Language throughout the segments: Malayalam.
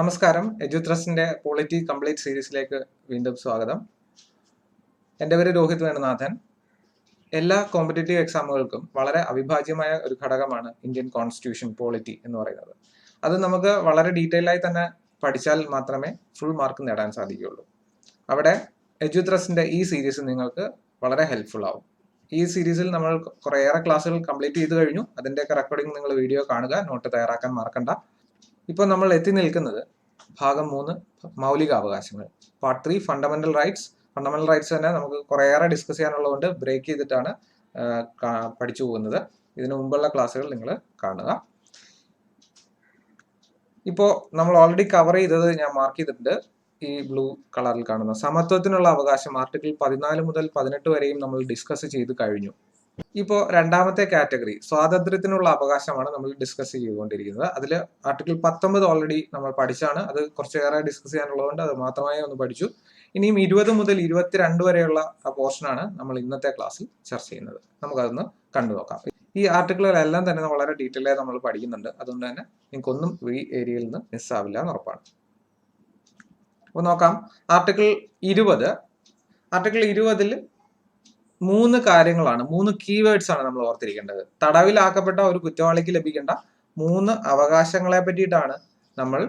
നമസ്കാരം. എജുത്രസ്റ്റിന്റെ പോളിറ്റി കംപ്ലീറ്റ് സീരീസിലേക്ക് വീണ്ടും സ്വാഗതം. എൻ്റെ പേര് രോഹിത് വേണുനാഥൻ. എല്ലാ കോമ്പറ്റേറ്റീവ് എക്സാമുകൾക്കും വളരെ അവിഭാജ്യമായ ഒരു ഘടകമാണ് ഇന്ത്യൻ കോൺസ്റ്റിറ്റ്യൂഷൻ പോളിറ്റി എന്ന് പറയുന്നത്. അത് നമുക്ക് വളരെ ഡീറ്റെയിൽ ആയി തന്നെ പഠിച്ചാൽ മാത്രമേ ഫുൾ മാർക്ക് നേടാൻ സാധിക്കുകയുള്ളൂ. അവിടെ എജുത്രസ്റ്റിന്റെ ഈ സീരീസ് നിങ്ങൾക്ക് വളരെ ഹെൽപ്ഫുൾ ആവും. ഈ സീരീസിൽ നമ്മൾ കുറേയേറെ ക്ലാസ്സുകൾ കംപ്ലീറ്റ് ചെയ്ത് കഴിഞ്ഞു. അതിൻ്റെയൊക്കെ റെക്കോർഡിംഗ് നിങ്ങൾ വീഡിയോ കാണുക, നോട്ട് തയ്യാറാക്കാൻ മറക്കണ്ട. ഇപ്പോൾ നമ്മൾ എത്തി നിൽക്കുന്നത് ഭാഗം 3 മൗലിക അവകാശങ്ങൾ, part 3 fundamental rights. Fundamental rights തന്നെ നമുക്ക് കുറേയേറെ ഡിസ്കസ് ചെയ്യാനുള്ളതുകൊണ്ട് ബ്രേക്ക് ചെയ്തിട്ടാണ് പഠിച്ചു പോകുന്നത്. ഇതിനു മുമ്പുള്ള ക്ലാസ്സുകൾ നിങ്ങൾ കാണുക. ഇപ്പോൾ നമ്മൾ ഓൾറെഡി കവർ ചെയ്തത് ഞാൻ മാർക്ക് ചെയ്തിട്ടുണ്ട്. ഈ ബ്ലൂ കളറിൽ കാണുന്ന സമത്വത്തിനുള്ള അവകാശം ആർട്ടിക്കിൾ 14 മുതൽ 18 വരെയും നമ്മൾ ഡിസ്കസ് ചെയ്ത് കഴിഞ്ഞു. ഇപ്പോൾ രണ്ടാമത്തെ കാറ്റഗറി സ്വാതന്ത്ര്യത്തിനുള്ള അവകാശമാണ് നമ്മൾ ഡിസ്കസ് ചെയ്തുകൊണ്ടിരിക്കുന്നത്. അതിൽ ആർട്ടിക്കിൾ 19 ഓൾറെഡി നമ്മൾ പഠിച്ചാണ്. അത് കുറച്ചേറെ ഡിസ്കസ് ചെയ്യാനുള്ളതുകൊണ്ട് അത് മാത്രമായി ഒന്ന് പഠിച്ചു. ഇനിയും 20 മുതൽ 22 വരെയുള്ള ആ പോർഷനാണ് നമ്മൾ ഇന്നത്തെ ക്ലാസ്സിൽ ചർച്ച ചെയ്യുന്നത്. നമുക്കതൊന്ന് കണ്ടു നോക്കാം. ഈ ആർട്ടിക്കിളുകളെല്ലാം തന്നെ വളരെ ഡീറ്റെയിൽ ആയി നമ്മൾ പഠിക്കുന്നുണ്ട്. അതുകൊണ്ട് തന്നെ നിങ്ങൾക്കൊന്നും ഈ ഏരിയയിൽ നിന്ന് മിസ്സാവില്ല എന്ന് ഉറപ്പാണ്. അപ്പോൾ നോക്കാം. ആർട്ടിക്കിൾ 20. ആർട്ടിക്കിൾ 20-ൽ 3 കാര്യങ്ങളാണ്, 3 കീവേഡ്സ് ആണ് നമ്മൾ ഓർത്തിരിക്കേണ്ടത്. തടവിലാക്കപ്പെട്ട ഒരു കുറ്റവാളിക്ക് ലഭിക്കേണ്ട 3 അവകാശങ്ങളെ പറ്റിയിട്ടാണ് നമ്മൾ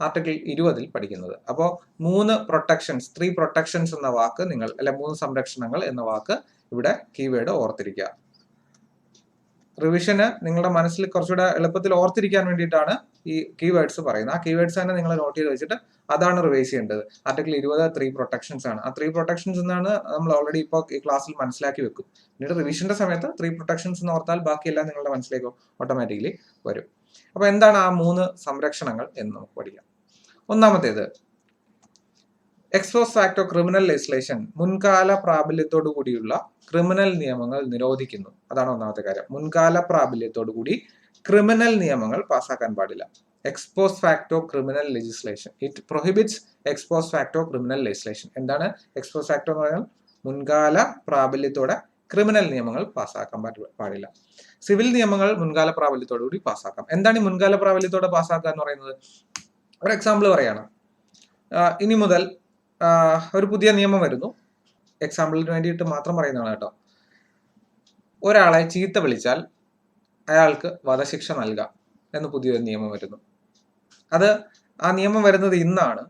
ആർട്ടിക്കിൾ 20-ൽ പഠിക്കുന്നത്. അപ്പോൾ 3 പ്രൊട്ടക്ഷൻസ്, 3 പ്രൊട്ടക്ഷൻസ് എന്ന വാക്ക് നിങ്ങൾ, അല്ലെ 3 സംരക്ഷണങ്ങൾ എന്ന വാക്ക് ഇവിടെ കീവേഡ് ഓർത്തിരിക്കുക. റിവിഷന് നിങ്ങളുടെ മനസ്സിൽ കുറച്ചുകൂടെ എളുപ്പത്തിൽ ഓർത്തിരിക്കാൻ വേണ്ടിയിട്ടാണ് ഈ കീവേഡ്സ് പറയുന്നത്. ആ കീവേഡ്സ് തന്നെ നിങ്ങൾ നോട്ട് ചെയ്ത് വെച്ചിട്ട് അതാണ് റിവൈസ് ചെയ്യേണ്ടത്. ആർട്ടിക്കിൾ 20 3 പ്രൊട്ടക്ഷൻസ് ആണ്. ആ 3 പ്രൊട്ടക്ഷൻസ് എന്നാണ് നമ്മൾ ഓൾറെഡി ഇപ്പോൾ ഈ ക്ലാസ്സിൽ മനസ്സിലാക്കി വെക്കും. പിന്നീട് റിവിഷന്റെ സമയത്ത് 3 പ്രൊട്ടക്ഷൻസ് എന്ന് ഓർത്താൽ ബാക്കിയെല്ലാം നിങ്ങളുടെ മനസ്സിലേക്ക് ഓട്ടോമാറ്റിക്കലി വരും. അപ്പൊ എന്താണ് ആ 3 സംരക്ഷണങ്ങൾ എന്ന് നമുക്ക് പഠിക്കാം. ഒന്നാമത്തേത്, എക്സ്പോസ് ഫാക്ടോ ക്രിമിനൽ ലെജിസ്ലേഷൻ, മുൻകാല പ്രാബല്യത്തോടു കൂടിയുള്ള ക്രിമിനൽ നിയമങ്ങൾ നിരോധിക്കുന്നു. അതാണ് ഒന്നാമത്തെ കാര്യം. മുൻകാല പ്രാബല്യത്തോടു കൂടി ക്രിമിനൽ നിയമങ്ങൾ പാസ്സാക്കാൻ പാടില്ല. Ex post facto criminal legislation, it prohibits ex post facto criminal legislation. എന്താണ് എക്സ്പോസ് ഫാക്ടോ എന്ന് പറഞ്ഞാൽ? മുൻകാല പ്രാബല്യത്തോടെ ക്രിമിനൽ നിയമങ്ങൾ പാസ്സാക്കാൻ പാടില്ല. സിവിൽ നിയമങ്ങൾ മുൻകാല പ്രാബല്യത്തോടു കൂടി പാസ്സാക്കാം. എന്താണ് ഈ മുൻകാല പ്രാബല്യത്തോടെ പാസ്സാക്കുക എന്ന് പറയുന്നത്? ഒരു എക്സാമ്പിൾ പറയാണ്. ഇനി മുതൽ ഒരു പുതിയ നിയമം വരുന്നു. എക്സാമ്പിളിന് വേണ്ടിയിട്ട് മാത്രം പറയുന്നതാണ് കേട്ടോ. ഒരാളെ ചീത്ത വിളിച്ചാൽ അയാൾക്ക് വധശിക്ഷ നൽകാം എന്ന് പുതിയൊരു നിയമം വരുന്നു. ആ നിയമം വരുന്നത് ഇന്നാണ്.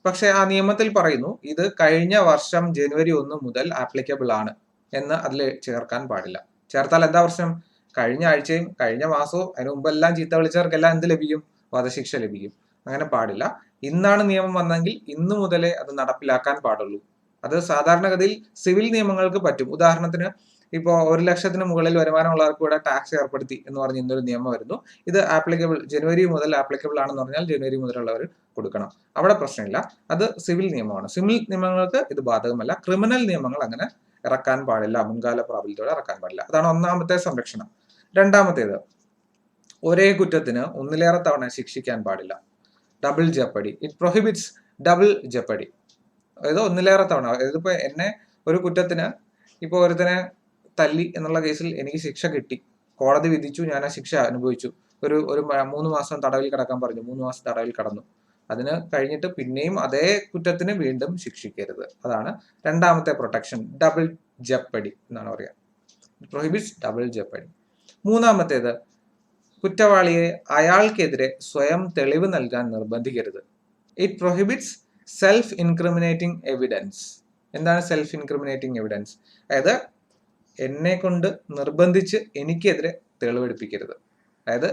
പക്ഷെ ആ നിയമത്തിൽ പറയുന്നു ഇത് കഴിഞ്ഞ വർഷം ജനുവരി 1 മുതൽ ആപ്ലിക്കബിൾ ആണ് എന്ന് അതിൽ ചേർക്കാൻ പാടില്ല. ചേർത്താൽ എന്താ പ്രശ്നം? കഴിഞ്ഞ ആഴ്ചയും കഴിഞ്ഞ മാസവും അതിന് മുമ്പെല്ലാം ചീത്ത വിളിച്ചവർക്കെല്ലാം എന്ത് ലഭിക്കും? വധശിക്ഷ ലഭിക്കും. അങ്ങനെ പാടില്ല. ഇന്നാണ് നിയമം വന്നെങ്കിൽ ഇന്ന് മുതലേ അത് നടപ്പിലാക്കാൻ പാടുള്ളൂ. അത് സാധാരണഗതിയിൽ സിവിൽ നിയമങ്ങൾക്ക് പറ്റും. ഉദാഹരണത്തിന് ഇപ്പോൾ 1 ലക്ഷത്തിന് മുകളിൽ വരുമാനമുള്ളവർക്ക് കൂടെ ടാക്സ് ഏർപ്പെടുത്തി എന്ന് പറഞ്ഞ് ഇന്നൊരു നിയമം വരുന്നു. ഇത് ആപ്ലിക്കബിൾ ജനുവരി മുതൽ ആപ്ലിക്കബിൾ ആണെന്ന് പറഞ്ഞാൽ ജനുവരി മുതലുള്ളവർ കൊടുക്കണം. അവിടെ പ്രശ്നമില്ല. അത് സിവിൽ നിയമമാണ്. സിവിൽ നിയമങ്ങൾക്ക് ഇത് ബാധകമല്ല. ക്രിമിനൽ നിയമങ്ങൾ അങ്ങനെ ഇറക്കാൻ പാടില്ല, മുൻകാല പ്രാബല്യത്തോടെ ഇറക്കാൻ പാടില്ല. അതാണ് ഒന്നാമത്തെ സംരക്ഷണം. രണ്ടാമത്തേത്, ഒരേ കുറ്റത്തിന് ഒന്നിലേറെ തവണ ശിക്ഷിക്കാൻ പാടില്ല. Double jeopardy, it prohibits double jeopardy. അതായത് ഒന്നിലേറെ തവണ. അതായത് ഇപ്പൊ എന്നെ ഒരു കുറ്റത്തിന്, ഇപ്പോൾ ഒരുത്തനെ തല്ലി എന്നുള്ള കേസിൽ എനിക്ക് ശിക്ഷ കിട്ടി, കോടതി വിധിച്ചു, ഞാൻ ആ ശിക്ഷ അനുഭവിച്ചു. ഒരു 3 മാസം തടവിൽ കിടക്കാൻ പറഞ്ഞു, 3 മാസം തടവിൽ കടന്നു. അതിന് കഴിഞ്ഞിട്ട് പിന്നെയും അതേ കുറ്റത്തിന് വീണ്ടും ശിക്ഷിക്കരുത്. അതാണ് രണ്ടാമത്തെ പ്രൊട്ടക്ഷൻ. ഡബിൾ ജെപ്പടി എന്നാണ് പറയുക. Prohibits double jeopardy. മൂന്നാമത്തേത്, കുറ്റവാളിയെ അയാൾക്കെതിരെ സ്വയം തെളിവ് നൽകാൻ നിർബന്ധിക്കരുത്. It prohibits self incriminating evidence. എന്താണ് സെൽഫ് ഇൻക്രിമിനേറ്റിംഗ് എവിഡൻസ്? അതായത് എന്നെ കൊണ്ട് നിർബന്ധിച്ച് എനിക്കെതിരെ തെളിവെടുപ്പിക്കരുത്. അതായത്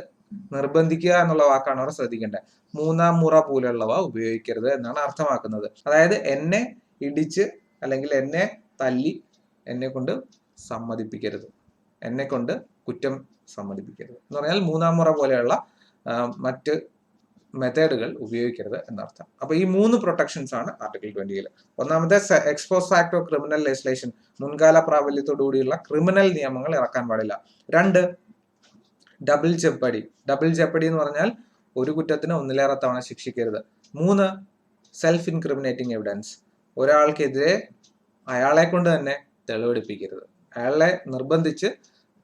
നിർബന്ധിക്കുക എന്നുള്ള വാക്കാണ് അവിടെ ശ്രദ്ധിക്കേണ്ടത്. മൂന്നാം മുറ പോലെയുള്ളവ ഉപയോഗിക്കരുത് എന്നാണ് അർത്ഥമാക്കുന്നത്. അതായത് എന്നെ ഇടിച്ച് അല്ലെങ്കിൽ എന്നെ തല്ലി എന്നെ കൊണ്ട് സമ്മതിപ്പിക്കരുത്, എന്നെ കൊണ്ട് കുറ്റം സമ്മതിപ്പിക്കരുത് എന്ന് പറഞ്ഞാൽ മൂന്നാം മുറ പോലെയുള്ള മറ്റ് മെത്തേഡുകൾ ഉപയോഗിക്കരുത് എന്നർത്ഥം. അപ്പൊ ഈ 3 പ്രൊട്ടക്ഷൻസ് ആണ് ആർട്ടിക്കിൾ 20-ൽ. ഒന്നാമത്തെ, എക്സ്പോസ് ഫാക്ടോ ക്രിമിനൽ ലെജിസ്ലേഷൻ, മുൻകാല പ്രാബല്യത്തോടുകൂടിയുള്ള ക്രിമിനൽ നിയമങ്ങൾ ഇറക്കാൻ പാടില്ല. 2, ഡബിൾ ജെപ്പടി. ഡബിൾ ജെപ്പടി എന്ന് പറഞ്ഞാൽ ഒരു കുറ്റത്തിന് ഒന്നിലേറെ തവണ ശിക്ഷിക്കരുത്. 3, സെൽഫ് ഇൻക്രിമിനേറ്റിംഗ് എവിഡൻസ്. ഒരാൾക്കെതിരെ അയാളെ കൊണ്ട് തന്നെ തെളിവെടുപ്പിക്കരുത്, അയാളെ നിർബന്ധിച്ച്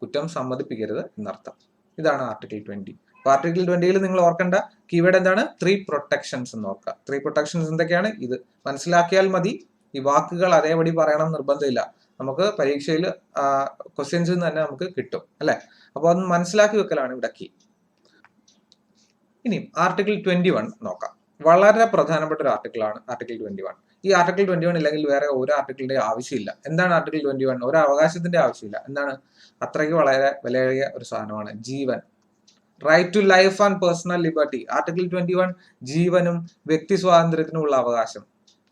കുറ്റം സമ്മതിപ്പിക്കരുത് എന്നർത്ഥം. ഇതാണ് ആർട്ടിക്കിൾ 20. അപ്പൊ ആർട്ടിക്കിൾ 20-ൽ നിങ്ങൾ ഓർക്കേണ്ട കീവേഡ് എന്താണ്? 3 പ്രൊട്ടക്ഷൻസ് എന്ന് ഓർക്കുക. 3 പ്രൊട്ടക്ഷൻസ് എന്തൊക്കെയാണ്? ഇത് മനസ്സിലാക്കിയാൽ മതി. ഈ വാക്കുകൾ അതേപടി പറയണം നിർബന്ധമില്ല. നമുക്ക് പരീക്ഷയിൽ ക്വസ്റ്റ്യൻസിൽ നിന്ന് തന്നെ നമുക്ക് കിട്ടും അല്ലെ. അപ്പൊ അത് മനസ്സിലാക്കി വെക്കലാണ് ഇവിടെ കീ. ഇനി ആർട്ടിക്കിൾ 21 നോക്കാം. വളരെ പ്രധാനപ്പെട്ട ഒരു ആർട്ടിക്കിളാണ് ആർട്ടിക്കിൾ 21. ഈ ആർട്ടിക്കിൾ 21 ഇല്ലെങ്കിൽ വേറെ ഒരു ആർട്ടിക്കിളിന്റെ ആവശ്യമില്ല. എന്താണ് ആർട്ടിക്കിൾ 21? ഒരു അവകാശത്തിന്റെ ആവശ്യമില്ല. എന്താണ്? അത്രയ്ക്ക് വളരെ വിലയേറിയ ഒരു സാധനമാണ് ജീവൻ. Right to life and personal liberty. Article 21 ജീവനും വ്യക്തി സ്വാതന്ത്ര്യത്തിനുമുള്ള അവകാശം.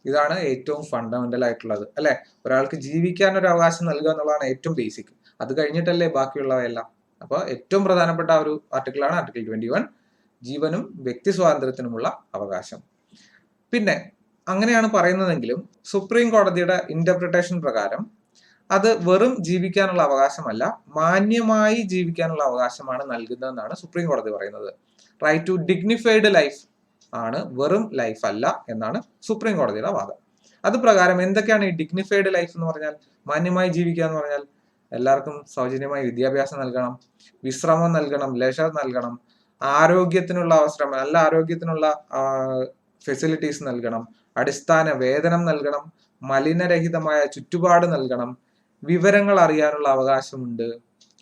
ഇതാണ് ഏറ്റവും ഫണ്ടമെന്റൽ ആയിട്ടുള്ളത് അല്ലെ. ഒരാൾക്ക് ജീവിക്കാൻ ഒരു അവകാശം നൽകുക എന്നുള്ളതാണ് ഏറ്റവും ബേസിക്. അത് കഴിഞ്ഞിട്ടല്ലേ ബാക്കിയുള്ളവയെല്ലാം. അപ്പൊ ഏറ്റവും പ്രധാനപ്പെട്ട ഒരു ആർട്ടിക്കിളാണ് ആർട്ടിക്കിൾ 21, ജീവനും വ്യക്തി സ്വാതന്ത്ര്യത്തിനുമുള്ള അവകാശം. പിന്നെ അങ്ങനെയാണ് പറയുന്നതെങ്കിലും സുപ്രീം കോടതിയുടെ ഇന്റർപ്രിട്ടേഷൻ പ്രകാരം അത് വെറും ജീവിക്കാനുള്ള അവകാശമല്ല, മാന്യമായി ജീവിക്കാനുള്ള അവകാശമാണ് നൽകുന്നതെന്നാണ് സുപ്രീം കോടതി പറയുന്നത്. റൈറ്റ് ടു ഡിഗ്നിഫൈഡ് ലൈഫ് ആണ്, വെറും ലൈഫ് അല്ല എന്നാണ് സുപ്രീം കോടതിയുടെ വാദം. അത് പ്രകാരം എന്തൊക്കെയാണ് ഈ ഡിഗ്നിഫൈഡ് ലൈഫ് എന്ന് പറഞ്ഞാൽ? മാന്യമായി ജീവിക്കുക എന്ന് പറഞ്ഞാൽ എല്ലാവർക്കും സൗജന്യമായി വിദ്യാഭ്യാസം നൽകണം, വിശ്രമം നൽകണം, ലെഷർ നൽകണം, ആരോഗ്യത്തിനുള്ള അവസരം, നല്ല ആരോഗ്യത്തിനുള്ള ഫെസിലിറ്റീസ് നൽകണം, അടിസ്ഥാന വേതനം നൽകണം, മലിനരഹിതമായ ചുറ്റുപാട് നൽകണം, വിവരങ്ങൾ അറിയാനുള്ള അവകാശമുണ്ട്.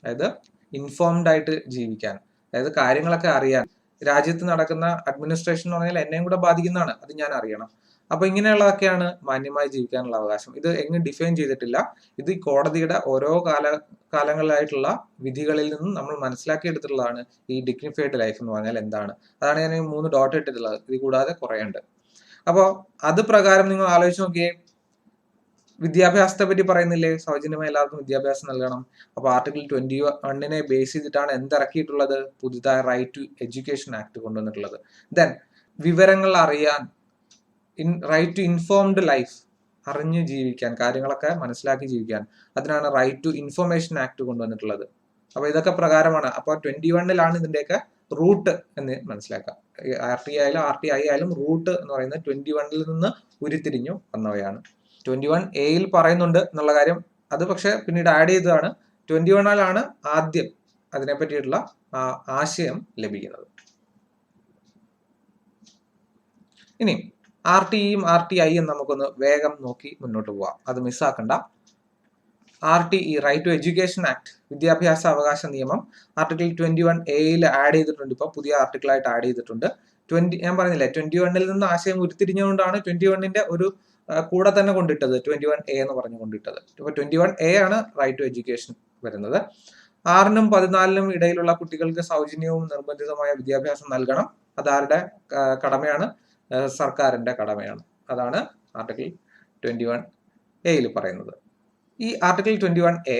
അതായത് ഇൻഫോംഡ് ആയിട്ട് ജീവിക്കാൻ, അതായത് കാര്യങ്ങളൊക്കെ അറിയാൻ. രാജ്യത്ത് നടക്കുന്ന അഡ്മിനിസ്ട്രേഷൻ എന്ന് പറഞ്ഞാൽ എന്നെയും കൂടെ ബാധിക്കുന്നതാണ്, അത് ഞാൻ അറിയണം. അപ്പൊ ഇങ്ങനെയുള്ളതൊക്കെയാണ് മാന്യമായി ജീവിക്കാനുള്ള അവകാശം. ഇത് എങ്ങും ഡിഫൈൻ ചെയ്തിട്ടില്ല. ഇത് ഈ കോടതിയുടെ ഓരോ കാലങ്ങളിലായിട്ടുള്ള വിധികളിൽ നിന്നും നമ്മൾ മനസ്സിലാക്കിയെടുത്തിട്ടുള്ളതാണ് ഈ ഡിഗ്നിഫൈഡ് ലൈഫ് എന്ന് പറഞ്ഞാൽ എന്താണ്. അതാണ് ഞാൻ 3 ഡോട്ട് ഇട്ടിട്ടുള്ളത്. ഇത് കൂടാതെ കുറെ ഉണ്ട്. അപ്പോൾ അത് പ്രകാരം നിങ്ങൾ ആലോചിച്ച് നോക്കിയേ, വിദ്യാഭ്യാസത്തെ പറ്റി പറയുന്നില്ലേ? സൗജന്യമായി എല്ലാവർക്കും വിദ്യാഭ്യാസം നൽകണം. അപ്പൊ ആർട്ടിക്കിൾ 21 ബേസ് ചെയ്തിട്ടാണ് എന്തിറക്കിയിട്ടുള്ളത്? പുതുതായ റൈറ്റ് ടു എഡ്യൂക്കേഷൻ ആക്ട് കൊണ്ടുവന്നിട്ടുള്ളത്. ദെൻ വിവരങ്ങൾ അറിയാൻ, റൈറ്റ് ടു ഇൻഫോംഡ് ലൈഫ്, അറിഞ്ഞു ജീവിക്കാൻ, കാര്യങ്ങളൊക്കെ മനസ്സിലാക്കി ജീവിക്കാൻ, അതിനാണ് റൈറ്റ് ടു ഇൻഫർമേഷൻ ആക്ട് കൊണ്ടുവന്നിട്ടുള്ളത്. അപ്പൊ ഇതൊക്കെ പ്രകാരമാണ്. അപ്പൊ 21-ലാണ് ഇതിന്റെയൊക്കെ റൂട്ട് എന്ന് മനസ്സിലാക്കാം. RT ആയാലും RTI ആയാലും റൂട്ട് എന്ന് പറയുന്നത് 21-ൽ നിന്ന് ഉരുത്തിരിഞ്ഞു വന്നവയാണ്. 21A പറയുന്നുണ്ട് എന്നുള്ള കാര്യം, അത് പക്ഷെ പിന്നീട് ആഡ് ചെയ്തതാണ്. 21-ലാണ് ആദ്യം അതിനെ പറ്റിയിട്ടുള്ള ആശയം ലഭിക്കുന്നത്. ഇനി RTയും RTIയും നമുക്കൊന്ന് വേഗം നോക്കി മുന്നോട്ട് പോവാം, അത് മിസ്സാക്കണ്ട. RTE right to education act, വിദ്യാഭ്യാസ അവകാശ നിയമം ആർട്ടിക്കിൾ 21A ആഡ് ചെയ്തിട്ടുണ്ട്. ഇപ്പൊ പുതിയ ആർട്ടിക്കിളായിട്ട് ആഡ് ചെയ്തിട്ടുണ്ട്. ഞാൻ പറഞ്ഞില്ലേ 21-ൽ നിന്ന് ആശയം ഉരുത്തിരിഞ്ഞുകൊണ്ടാണ് 21-ന്റെ ഒരു കൂടെ തന്നെ കൊണ്ടിട്ടത്, 21A എന്ന് പറഞ്ഞു കൊണ്ടിട്ടത്. ഇപ്പൊ 21A ആണ് റൈറ്റ് ടു എഡ്യൂക്കേഷൻ വരുന്നത്. 6-നും 14-നും ഇടയിലുള്ള കുട്ടികൾക്ക് സൗജന്യവും നിർബന്ധിതമായ വിദ്യാഭ്യാസം നൽകണം. അതാരുടെ കടമയാണ്? സർക്കാരിന്റെ കടമയാണ്. അതാണ് ആർട്ടിക്കിൾ 21A പറയുന്നത്. ഈ ആർട്ടിക്കിൾ 21A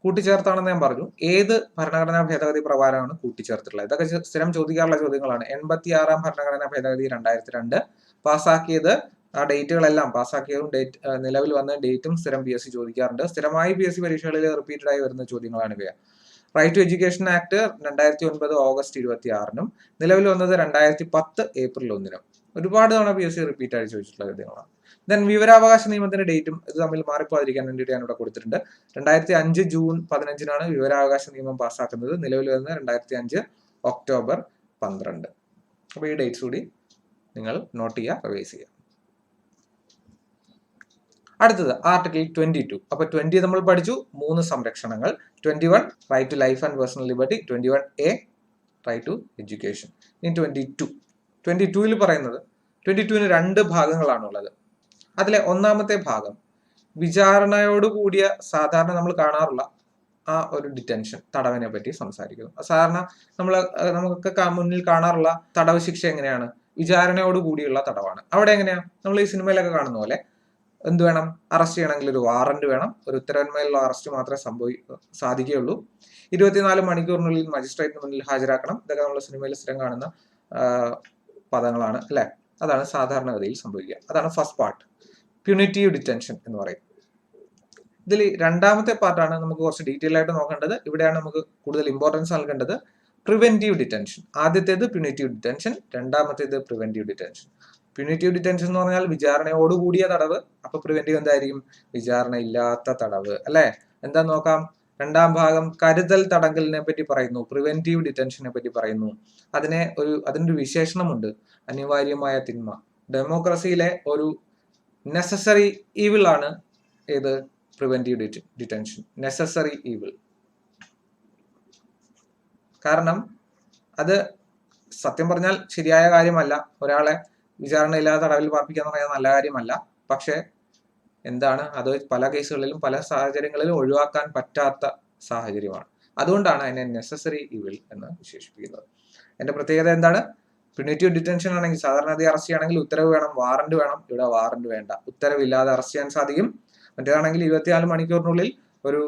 കൂട്ടിച്ചേർത്താണെന്ന് ഞാൻ പറഞ്ഞു. ഏത് ഭരണഘടനാ ഭേദഗതി പ്രകാരമാണ് കൂട്ടിച്ചേർത്തിട്ടുള്ളത്? ഇതൊക്കെ സ്ഥിരം ചോദിക്കാറുള്ള ചോദ്യങ്ങളാണ്. 86-ാം ഭരണഘടനാ ഭേദഗതി 2002 പാസ്സാക്കിയത്. ആ ഡേറ്റുകളെല്ലാം പാസ്സാക്കിയതും നിലവിൽ വന്ന ഡേറ്റും സ്ഥിരം PSC ചോദിക്കാറുണ്ട്. സ്ഥിരമായി PSC പരീക്ഷകളിൽ റിപ്പീറ്റഡ് ആയി വരുന്ന ചോദ്യങ്ങളാണ് ഇവ. Right to education act 2009 August 26-നും നിലവിൽ വന്നത് 2010 ഏപ്രിൽ 1-നും. ഒരുപാട് തവണ PSC റിപ്പീറ്റ് ആയി ചോദിച്ചിട്ടുള്ള ചോദ്യങ്ങളാണ്. ദെൻ വിവരാവകാശ നിയമത്തിന്റെ ഡേറ്റും ഇത് തമ്മിൽ മാറിപ്പോകാതിരിക്കാൻ വേണ്ടിയിട്ട് ഞാൻ ഇവിടെ കൊടുത്തിട്ടുണ്ട്. 2005 ജൂൺ 15-നാണ് വിവരാവകാശ നിയമം പാസ്സാക്കുന്നത്. നിലവിൽ വരുന്നത് 2005 ഒക്ടോബർ 12. അപ്പൊ ഈ ഡേറ്റ്സ് കൂടി നിങ്ങൾ നോട്ട് ചെയ്യുക, റിവൈസ് ചെയ്യുക. അടുത്തത് ആർട്ടിക്കിൾ 22. അപ്പൊ 20 നമ്മൾ പഠിച്ചു, 3 സംരക്ഷണങ്ങൾ. 21 right to life and personal liberty, 21A right to education. ഇനി 22-ൽ പറയുന്നത്, 22-ന് 2 ഭാഗങ്ങളാണുള്ളത്. അതിലെ ഒന്നാമത്തെ ഭാഗം വിചാരണയോടുകൂടിയ സാധാരണ നമ്മൾ കാണാറുള്ള ആ ഒരു ഡിറ്റൻഷൻ, തടവിനെ പറ്റി സംസാരിക്കുന്നു. സാധാരണ നമുക്കൊക്കെ മുന്നിൽ കാണാറുള്ള തടവ് ശിക്ഷ എങ്ങനെയാണ്? വിചാരണയോട് കൂടിയുള്ള തടവാണ്. അവിടെ എങ്ങനെയാ? നമ്മൾ ഈ സിനിമയിലൊക്കെ കാണുന്ന പോലെ എന്ത് വേണം? അറസ്റ്റ് ചെയ്യണമെങ്കിൽ ഒരു വാറന്റ് വേണം. ഒരു ഉത്തരവിന്മേലുള്ള അറസ്റ്റ് മാത്രമേ സാധിക്കുകയുള്ളൂ. 24 മണിക്കൂറിനുള്ളിൽ മജിസ്ട്രേറ്റിന് മുന്നിൽ ഹാജരാക്കണം. ഇതൊക്കെ നമ്മൾ സിനിമയിൽ സ്ഥിരം കാണുന്ന പദങ്ങളാണ് അല്ലെ. അതാണ് സാധാരണഗതിയിൽ സംഭവിക്കുക. അതാണ് ഫസ്റ്റ് പാർട്ട്, പ്യൂണിറ്റീവ് ഡിറ്റൻഷൻ എന്ന് പറയും. ഇതിൽ രണ്ടാമത്തെ പാർട്ടാണ് നമുക്ക് കുറച്ച് ഡീറ്റെയിൽ ആയിട്ട് നോക്കേണ്ടത്. ഇവിടെയാണ് നമുക്ക് കൂടുതൽ ഇമ്പോർട്ടൻസ് നൽകേണ്ടത്. Preventive detention. ആദ്യത്തേത് പ്യൂണിറ്റീവ് ഡിറ്റൻഷൻ, രണ്ടാമത്തേത് പ്രിവെന്റീവ് ഡിറ്റൻഷൻ. പ്യൂണിറ്റീവ് ഡിറ്റൻഷൻ എന്ന് പറഞ്ഞാൽ വിചാരണയോടുകൂടിയ തടവ്. അപ്പൊ പ്രിവെന്റീവ് എന്തായിരിക്കും? വിചാരണ ഇല്ലാത്ത തടവ് അല്ലെ. എന്താ നോക്കാം? രണ്ടാം ഭാഗം കരുതൽ തടങ്കലിനെ പറ്റി പറയുന്നു, പ്രിവെന്റീവ് ഡിറ്റൻഷനെ പറ്റി പറയുന്നു. അതിനൊരു വിശേഷണമുണ്ട്, അനിവാര്യമായ തിന്മ. ഡെമോക്രസിയിലെ ഒരു നെസസറി ഈവിൾ ആണ് ഏത്? Preventive detention. Necessary evil. കാരണം അത് സത്യം പറഞ്ഞാൽ ശരിയായ കാര്യമല്ല. ഒരാളെ വിചാരണയില്ലാതെ തടവിൽ പാർപ്പിക്കുക എന്ന് പറയുന്നത് നല്ല കാര്യമല്ല. പക്ഷെ എന്താണ്, അത് പല കേസുകളിലും പല സാഹചര്യങ്ങളിലും ഒഴിവാക്കാൻ പറ്റാത്ത സാഹചര്യമാണ്. അതുകൊണ്ടാണ് അതിനെ നെസസറി ഈവിൾ എന്ന് വിശേഷിപ്പിക്കുന്നത്. എന്റെ പ്രത്യേകത എന്താണ്? പ്രിവെന്റീവ് ഡിറ്റൻഷൻ ആണെങ്കിൽ സാധാരണഗതി അറസ്റ്റ് ചെയ്യണമെങ്കിൽ ഉത്തരവ് വേണം, വാറന്റ് വേണം. ഇവിടെ വാറന്റ് വേണ്ട, ഉത്തരവില്ലാതെ അറസ്റ്റ് ചെയ്യാൻ സാധിക്കും. മറ്റേതാണെങ്കിൽ 24 മണിക്കൂറിനുള്ളിൽ ഒരു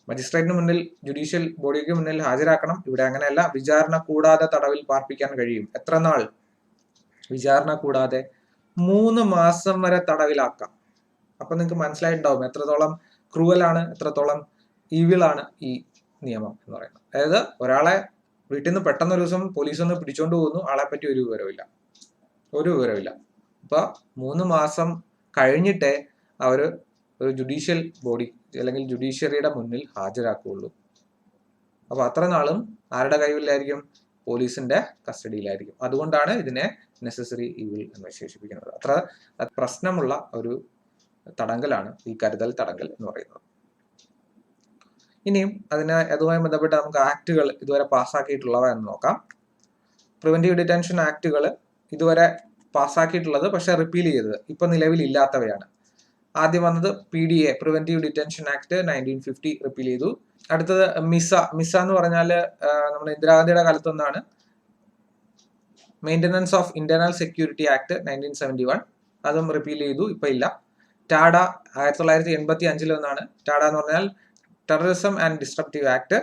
മജിസ്ട്രേറ്റിന് മുന്നിൽ, ജുഡീഷ്യൽ ബോഡിക്ക് മുന്നിൽ ഹാജരാക്കണം. ഇവിടെ അങ്ങനെയല്ല, വിചാരണ കൂടാതെ തടവിൽ പാർപ്പിക്കാൻ കഴിയും. എത്ര നാൾ? വിചാരണ കൂടാതെ 3 മാസം വരെ തടവിലാക്കാം. അപ്പൊ നിങ്ങൾക്ക് മനസ്സിലായിട്ടുണ്ടാവും എത്രത്തോളം ക്രൂവലാണ്, എത്രത്തോളം ഈവിളാണ് ഈ നിയമം എന്ന് പറയുന്നത്. അതായത് ഒരാളെ വീട്ടിൽ നിന്ന് പെട്ടെന്ന് ഒരു ദിവസം പോലീസ് ഒന്ന് പിടിച്ചോണ്ട് പോകുന്നു, ആളെ പറ്റി ഒരു വിവരമില്ല. അപ്പൊ 3 മാസം കഴിഞ്ഞിട്ടേ അവര് ഒരു ജുഡീഷ്യൽ ബോഡി അല്ലെങ്കിൽ ജുഡീഷ്യറിയുടെ മുന്നിൽ ഹാജരാക്കുകയുള്ളൂ. അപ്പൊ അത്ര നാളും ആരുടെ കൈവിലായിരിക്കും? പോലീസിന്റെ കസ്റ്റഡിയിലായിരിക്കും. അതുകൊണ്ടാണ് ഇതിനെ നെസസറി ഈവിൾ എന്ന് വിശേഷിപ്പിക്കുന്നത്. അത്ര പ്രശ്നമുള്ള ഒരു തടങ്കലാണ് ഈ കരുതൽ തടങ്കൽ എന്ന് പറയുന്നത്. ഇനിയും അതുമായി ബന്ധപ്പെട്ട് നമുക്ക് ആക്ടുകൾ ഇതുവരെ പാസ്സാക്കിയിട്ടുള്ളവ എന്ന് നോക്കാം. പ്രിവെന്റീവ് ഡിറ്റൻഷൻ ആക്ടുകൾ ഇതുവരെ പാസ്സാക്കിയിട്ടുള്ളത് പക്ഷെ റിപ്പീൽ ചെയ്തത് ഇപ്പൊ നിലവിലില്ലാത്തവയാണ്. ആദ്യം വന്നത് PDA, preventive detention act 1950 repeal ചെയ്തു. അടുത്തത് മിസ എന്ന് പറഞ്ഞാൽ നമ്മുടെ ഇന്ദിരാഗാന്ധിയുടെ കാലത്തൊന്നാണ്. Maintenance of internal security act 1971, അതും റിപ്പീൽ ചെയ്തു, ഇപ്പൊ ഇല്ല. ടാഡ 1985 ഒന്നാണ്. ടാഡ എന്ന് പറഞ്ഞാൽ ടെററിസം ആൻഡ് ഡിസ്ട്രപ്റ്റീവ് ആക്ട്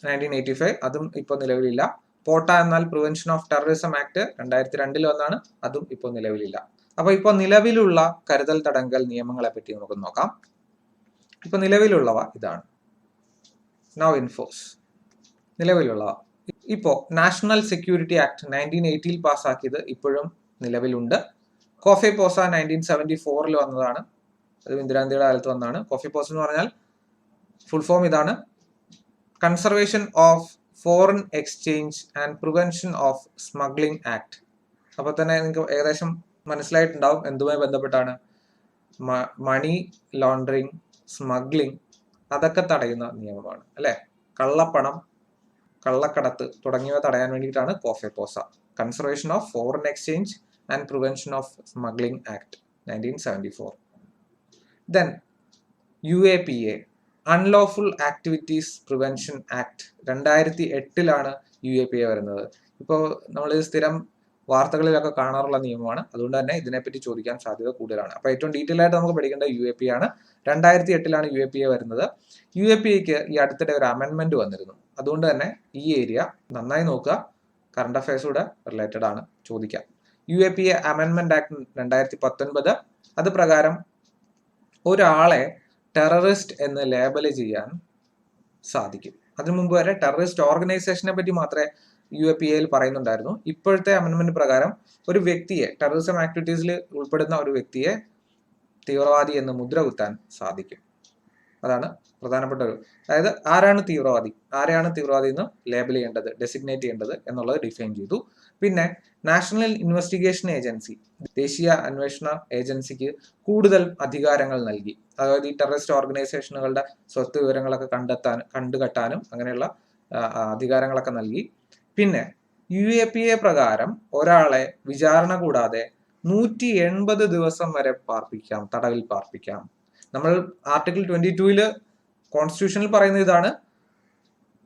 1985, അതും ഇപ്പൊ നിലവിലില്ല. പോട്ട എന്നാൽ പ്രിവെൻഷൻ ഓഫ് ടെററിസം ആക്ട് 2002 ഒന്നാണ്, അതും ഇപ്പോൾ നിലവിലില്ല. അപ്പൊ ഇപ്പൊ നിലവിലുള്ള കരുതൽ തടങ്കൽ നിയമങ്ങളെ പറ്റി നമുക്ക് നോക്കാം. ഇപ്പൊ നിലവിലുള്ളവ ഇതാണ്. നൗ ഇൻ ഫോഴ്സ് നിലവിലുള്ളവ. ഇപ്പോ നാഷണൽ സെക്യൂരിറ്റി ആക്ട് 1980 പാസ്സാക്കിയത് ഇപ്പോഴും നിലവിലുണ്ട്. കോഫെ പോസ 1974 വന്നതാണ്, അത് ഇന്ദിരാഗാന്ധിയുടെ കാലത്ത് വന്നതാണ്. കോഫെ പോസ എന്ന് പറഞ്ഞാൽ ഫുൾ ഫോം ഇതാണ്: conservation of foreign exchange and prevention of smuggling act. അപ്പൊ തന്നെ നിങ്ങൾക്ക് ഏകദേശം മനസ്സിലായിട്ടുണ്ടാവും എന്തുമായി ബന്ധപ്പെട്ടാണ്. മണി ലോണ്ടറിങ്, സ്മഗ്ലിംഗ്, അതൊക്കെ തടയുന്ന നിയമമാണ് അല്ലെ. കള്ളപ്പണം, കള്ളക്കടത്ത് തുടങ്ങിയവ തടയാൻ വേണ്ടിയിട്ടാണ് COFEPOSA. Conservation of foreign exchange and prevention of smuggling act 1974. Then UAPA, unlawful activities prevention act 2008 UAPA വരുന്നത്. ഇപ്പോൾ നമ്മൾ സ്ഥിരം വാർത്തകളിലൊക്കെ കാണാറുള്ള നിയമമാണ്. അതുകൊണ്ട് തന്നെ ഇതിനെപ്പറ്റി ചോദിക്കാൻ സാധ്യത കൂടുതലാണ്. അപ്പൊ ഏറ്റവും ഡീറ്റെയിൽ ആയിട്ട് നമുക്ക് പഠിക്കേണ്ട UAPA ആണ്. 2008 UAPA വരുന്നത്. UAPAക്ക് ഈ അടുത്തിടെ ഒരു അമെൻമെന്റ് വന്നിരുന്നു. അതുകൊണ്ട് തന്നെ ഈ ഏരിയ നന്നായി നോക്കുക, കറണ്ട് അഫയേഴ്സൂടെ റിലേറ്റഡ് ആണ്, ചോദിക്കാം. UAPA അമെൻമെന്റ് ആക്ട് 2019, അത് പ്രകാരം ഒരാളെ ടെററിസ്റ്റ് എന്ന് ലേബൽ ചെയ്യാൻ സാധിക്കും. അതിനു മുമ്പ് വരെ ടെററിസ്റ്റ് ഓർഗനൈസേഷനെ പറ്റി മാത്രമേ UAPAയിൽ പറയുന്നുണ്ടായിരുന്നു. ഇപ്പോഴത്തെ അമെൻമെന്റ് പ്രകാരം ഒരു വ്യക്തിയെ, ടെററിസം ആക്ടിവിറ്റീസിൽ ഉൾപ്പെടുന്ന ഒരു വ്യക്തിയെ തീവ്രവാദി എന്ന് മുദ്ര കുത്താൻ സാധിക്കും. അതാണ് പ്രധാനപ്പെട്ട ഒരു, അതായത് ആരെയാണ് തീവ്രവാദി എന്ന് ലേബൽ ചെയ്യേണ്ടത്, ഡെസിഗ്നേറ്റ് ചെയ്യേണ്ടത് എന്നുള്ളത് ഡിഫൈൻ ചെയ്തു. പിന്നെ നാഷണൽ ഇൻവെസ്റ്റിഗേഷൻ ഏജൻസി, ദേശീയ അന്വേഷണ ഏജൻസിക്ക് കൂടുതൽ അധികാരങ്ങൾ നൽകി. അതായത് ഈ ടെററിസ്റ്റ് ഓർഗനൈസേഷനുകളുടെ സ്വത്ത് വിവരങ്ങളൊക്കെ കണ്ടുകെട്ടാനും അങ്ങനെയുള്ള അധികാരങ്ങളൊക്കെ നൽകി. പിന്നെ UAPA പ്രകാരം ഒരാളെ വിചാരണ കൂടാതെ 180 ദിവസം വരെ തടവിൽ പാർപ്പിക്കാം. നമ്മൾ ആർട്ടിക്കിൾ 22 കോൺസ്റ്റിറ്റ്യൂഷനിൽ പറയുന്ന ഇതാണ്.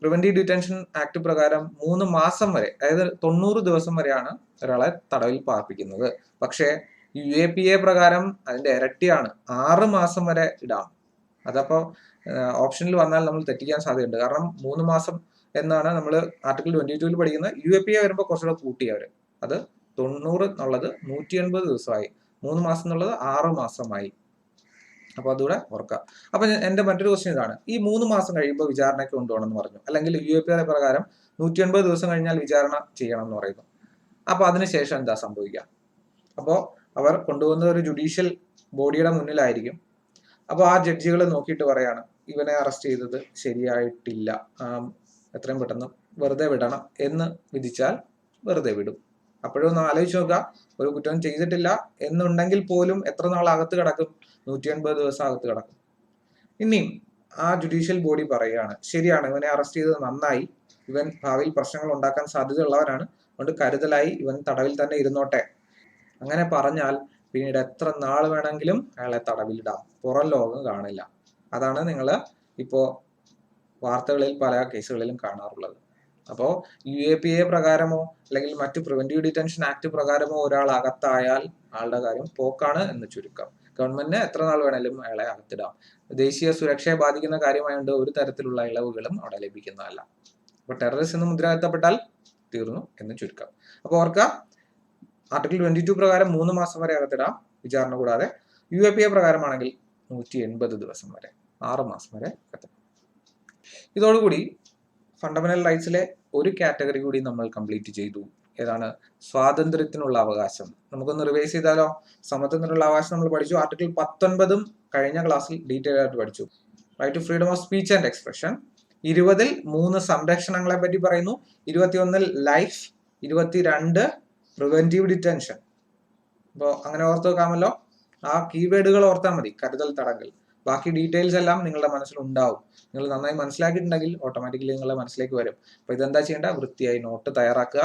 പ്രിവെന്റീവ് ഡിറ്റൻഷൻ ആക്ട് പ്രകാരം 3 മാസം വരെ, അതായത് 90 ദിവസം വരെയാണ് ഒരാളെ തടവിൽ പാർപ്പിക്കുന്നത്. പക്ഷേ UAPA പ്രകാരം അതിന്റെ ഇരട്ടിയാണ്, 6 മാസം വരെ ഇടാം. അതപ്പോ ഓപ്ഷനിൽ വന്നാൽ നമ്മൾ തെറ്റിക്കാൻ സാധ്യതയുണ്ട്. കാരണം 3 മാസം എന്നാണ് നമ്മൾ ആർട്ടിക്കിൾ 22 പഠിക്കുന്നത്. UAPA വരുമ്പോൾ കുറച്ചുകൂടെ കൂട്ടി അവര്. അത് 90 എന്നുള്ളത് 180 ദിവസമായി, 3 മാസം എന്നുള്ളത് 6 മാസമായി. അപ്പൊ അതുകൂടെ ഓർക്കുക. അപ്പൊ എന്റെ മറ്റൊരു ക്വസ്റ്റ്യൻ ഇതാണ്: ഈ 3 മാസം കഴിയുമ്പോൾ വിചാരണയ്ക്ക് കൊണ്ടുപോകണമെന്ന് പറഞ്ഞു, അല്ലെങ്കിൽ UAPA പ്രകാരം 180 ദിവസം കഴിഞ്ഞാൽ വിചാരണ ചെയ്യണം എന്ന് പറയുന്നു. അപ്പൊ അതിനുശേഷം എന്താ സംഭവിക്കുക? അപ്പോൾ അവർ കൊണ്ടുപോകുന്നത് ഒരു ജുഡീഷ്യൽ ബോഡിയുടെ മുന്നിലായിരിക്കും. അപ്പോൾ ആ ജഡ്ജികൾ നോക്കിയിട്ട് പറയാണ്, ഇവനെ അറസ്റ്റ് ചെയ്തത് ശരിയായിട്ടില്ല, എത്രയും പെട്ടെന്ന് വെറുതെ വിടണം എന്ന് വിധിച്ചാൽ വെറുതെ വിടും. അപ്പോഴും ഒന്ന് ആലോചിച്ച് നോക്കുക, ഒരു കുറ്റം ചെയ്തിട്ടില്ല എന്നുണ്ടെങ്കിൽ പോലും എത്ര നാൾ അകത്ത് കിടക്കും? 180 ദിവസം അകത്ത് കിടക്കും. ഇനിയും ആ ജുഡീഷ്യൽ ബോഡി പറയുകയാണ്, ശരിയാണ് ഇവനെ അറസ്റ്റ് ചെയ്തത് നന്നായി, ഇവൻ ഭാവിയിൽ പ്രശ്നങ്ങൾ ഉണ്ടാക്കാൻ സാധ്യതയുള്ളവരാണ്, അതുകൊണ്ട് കരുതലായി ഇവൻ തടവിൽ തന്നെ ഇരുന്നോട്ടെ. അങ്ങനെ പറഞ്ഞാൽ പിന്നീട് എത്ര നാൾ വേണമെങ്കിലും അയാളെ തടവിലിടാം, പുറം ലോകം കാണില്ല. അതാണ് നിങ്ങൾ ഇപ്പോ വാർത്തകളിൽ പല കേസുകളിലും കാണാറുള്ളത്. അപ്പോൾ UAPA പ്രകാരമോ അല്ലെങ്കിൽ മറ്റു പ്രിവെന്റീവ് ഡിറ്റൻഷൻ ആക്ട് പ്രകാരമോ ഒരാൾ അകത്തായാൽ ആളുടെ കാര്യം പോക്കാണ് എന്ന് ചുരുക്കം. ഗവൺമെന്റിന് എത്ര നാൾ വേണേലും അയാളെ അകത്തിടാം. ദേശീയ സുരക്ഷയെ ബാധിക്കുന്ന കാര്യമായതുകൊണ്ട് ഒരു തരത്തിലുള്ള ഇളവുകളും അവിടെ ലഭിക്കുന്നതല്ല. അപ്പൊ ടെററിസ്റ്റ് എന്ന് മുദ്രകുത്തപ്പെട്ടാൽ തീർന്നു എന്ന് ചുരുക്കം. അപ്പൊ ഓർക്കുക, ആർട്ടിക്കിൾ 22 പ്രകാരം 3 മാസം വരെ അകത്തിടാം വിചാരണ കൂടാതെ. UAPA പ്രകാരമാണെങ്കിൽ 180 ദിവസം വരെ, 6 മാസം വരെ അകത്തിടാം. ഇതോടുകൂടി ഫണ്ടമെന്റൽ റൈറ്റ്സിലെ ഒരു കാറ്റഗറി കൂടി നമ്മൾ കംപ്ലീറ്റ് ചെയ്തു. ഏതാണ്? സ്വാതന്ത്ര്യത്തിനുള്ള അവകാശം. നമുക്കൊന്ന് റിവൈസ് ചെയ്താലോ? സമത്വത്തിനുള്ള അവകാശം നമ്മൾ പഠിച്ചു. ആർട്ടിക്കിൾ 19 കഴിഞ്ഞ ക്ലാസ്സിൽ ഡീറ്റെയിൽ ആയിട്ട് പഠിച്ചു. Right to freedom of speech and expression. 20 3 സംരക്ഷണങ്ങളെ പറ്റി പറയുന്നു. 21 ലൈഫ്, 22 പ്രിവെന്റീവ് ഡിറ്റൻഷൻ. അപ്പോൾ അങ്ങനെ ഓർത്ത് വെക്കാമല്ലോ. ആ കീവേഡുകൾ ഓർത്താൽ മതി, കരുതൽ തടങ്കൽ. ബാക്കി ഡീറ്റെയിൽസ് എല്ലാം നിങ്ങളുടെ മനസ്സിൽ ഉണ്ടാവും. നിങ്ങൾ നന്നായി മനസ്സിലാക്കിയിട്ടുണ്ടെങ്കിൽ ഓട്ടോമാറ്റിക്കലി നിങ്ങളുടെ മനസ്സിലേക്ക് വരും. അപ്പൊ ഇതെന്താ ചെയ്യേണ്ട? വൃത്തിയായി നോട്ട് തയ്യാറാക്കുക.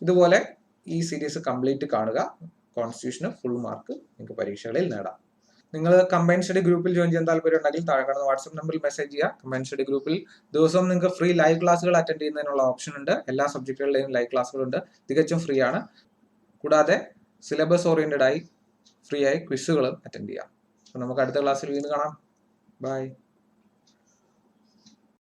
ഇതുപോലെ ഈ സീരീസ് കംപ്ലീറ്റ് കാണുക. കോൺസ്റ്റിറ്റ്യൂഷന് ഫുൾ മാർക്ക് നിങ്ങൾക്ക് പരീക്ഷകളിൽ നേടാം. നിങ്ങൾ കമ്പൈൻ സ്റ്റഡി ഗ്രൂപ്പിൽ ജോയിൻ ചെയ്യാൻ താല്പര്യം ഉണ്ടെങ്കിൽ താഴെ കാണുന്ന വാട്സ്ആപ്പ് നമ്പറിൽ മെസ്സേജ് ചെയ്യുക. കമ്പൈൻ സ്റ്റഡി ഗ്രൂപ്പിൽ ദിവസവും നിങ്ങൾക്ക് ഫ്രീ ലൈവ് ക്ലാസ്സുകൾ അറ്റൻഡ് ചെയ്യുന്നതിനുള്ള ഓപ്ഷൻ ഉണ്ട്. എല്ലാ സബ്ജക്റ്റുകളുടെയും ലൈവ് ക്ലാസ്സുകളുണ്ട്, തികച്ചും ഫ്രീ ആണ്. കൂടാതെ സിലബസ് ഓറിയന്റഡ് ആയി ഫ്രീ ആയി ക്വിസുകളും അറ്റൻഡ് ചെയ്യാം. അപ്പൊ നമുക്ക് അടുത്ത ക്ലാസ്സിൽ വീണ്ടും കാണാം. ബൈ.